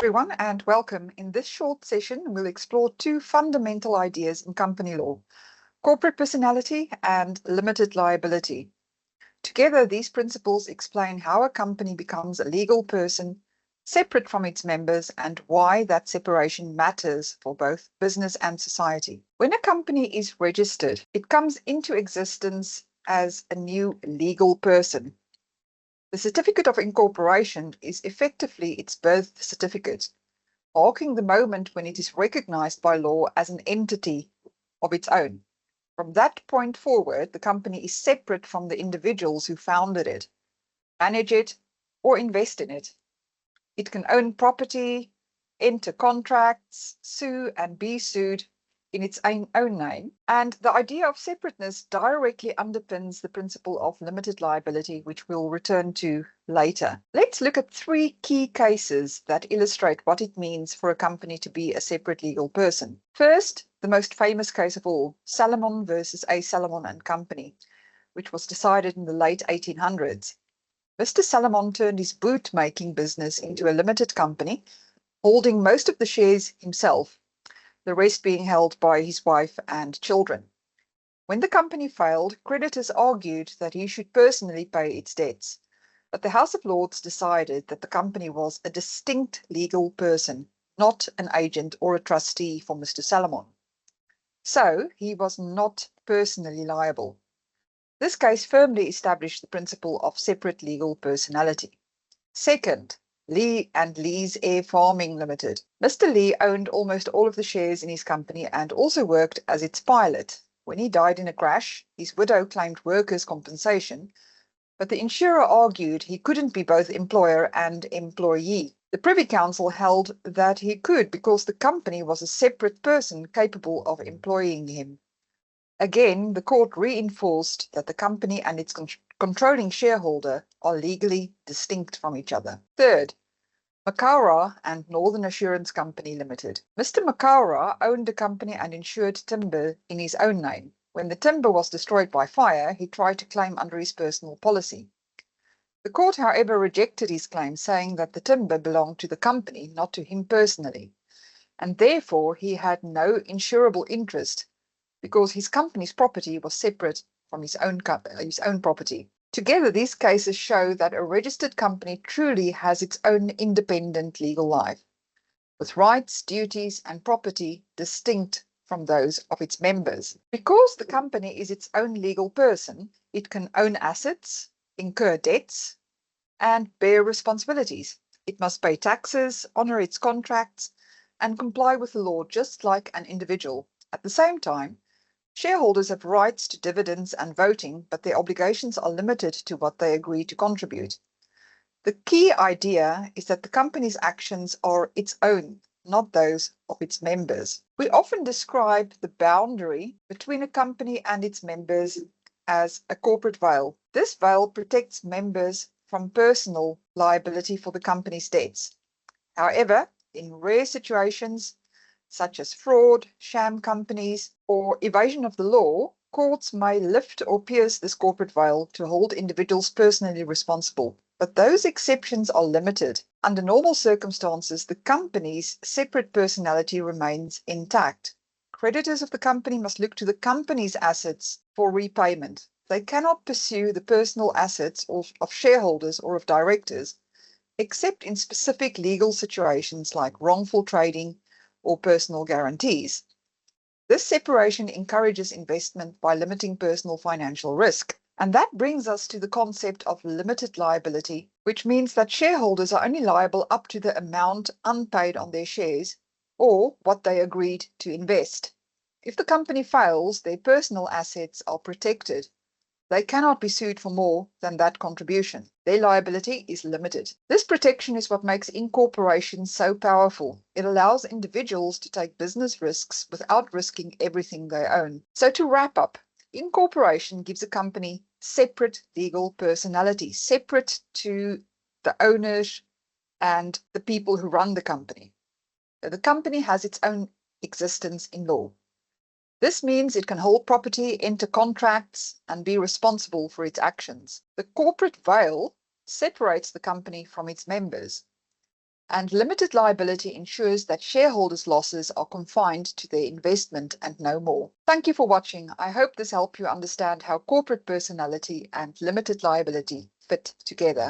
everyone, and welcome. In this short session, we'll explore two fundamental ideas in company law: corporate personality and limited liability. Together, these principles explain how a company becomes a legal person separate from its members and why that separation matters for both business and society. When a company is registered, it comes into existence as a new legal person. The certificate of incorporation is effectively its birth certificate, marking the moment when it is recognized by law as an entity of its own. From that point forward, the company is separate from the individuals who founded it, manage it, or invest in it. It can own property, enter contracts, sue and be sued in its own name. And the idea of separateness directly underpins the principle of limited liability, which we'll return to later. Let's look at three key cases that illustrate what it means for a company to be a separate legal person. First, the most famous case of all, Salomon versus A. Salomon and Company, which was decided in the late 1800s. Mr. Salomon turned his boot-making business into a limited company, holding most of the shares himself, the rest being held by his wife and children. When the company failed, creditors argued that he should personally pay its debts, but the House of Lords decided that the company was a distinct legal person, not an agent or a trustee for Mr. Salomon. So he was not personally liable. This case firmly established the principle of separate legal personality. Second, Lee and Lee's Air Farming Limited. Mr. Lee owned almost all of the shares in his company and also worked as its pilot. When he died in a crash, his widow claimed workers' compensation, but the insurer argued he couldn't be both employer and employee. The Privy Council held that he could because the company was a separate person capable of employing him. Again, the court reinforced that the company and its controlling shareholder are legally distinct from each other. Third, Makaura and Northern Assurance Company Limited. Mr. Makaura owned a company and insured timber in his own name. When the timber was destroyed by fire, he tried to claim under his personal policy. The court, however, rejected his claim, saying that the timber belonged to the company, not to him personally, and therefore he had no insurable interest because his company's property was separate from his own property. Together, these cases show that a registered company truly has its own independent legal life, with rights, duties, and property distinct from those of its members. Because the company is its own legal person, it can own assets, incur debts, and bear responsibilities. It must pay taxes, honor its contracts, and comply with the law just like an individual. At the same time, shareholders have rights to dividends and voting, but their obligations are limited to what they agree to contribute. The key idea is that the company's actions are its own, not those of its members. We often describe the boundary between a company and its members as a corporate veil. This veil protects members from personal liability for the company's debts. However, in rare situations, such as fraud, sham companies, or evasion of the law, courts may lift or pierce this corporate veil to hold individuals personally responsible. But those exceptions are limited. Under normal circumstances, the company's separate personality remains intact. Creditors of the company must look to the company's assets for repayment. They cannot pursue the personal assets of shareholders or of directors, except in specific legal situations like wrongful trading or personal guarantees. This separation encourages investment by limiting personal financial risk. And that brings us to the concept of limited liability, which means that shareholders are only liable up to the amount unpaid on their shares or what they agreed to invest. If the company fails, their personal assets are protected. They cannot be sued for more than that contribution. Their liability is limited. This protection is what makes incorporation so powerful. It allows individuals to take business risks without risking everything they own. So to wrap up, incorporation gives a company separate legal personality, separate to the owners and the people who run the company. The company has its own existence in law. This means it can hold property, enter contracts, and be responsible for its actions. The corporate veil separates the company from its members. And limited liability ensures that shareholders' losses are confined to their investment and no more. Thank you for watching. I hope this helped you understand how corporate personality and limited liability fit together.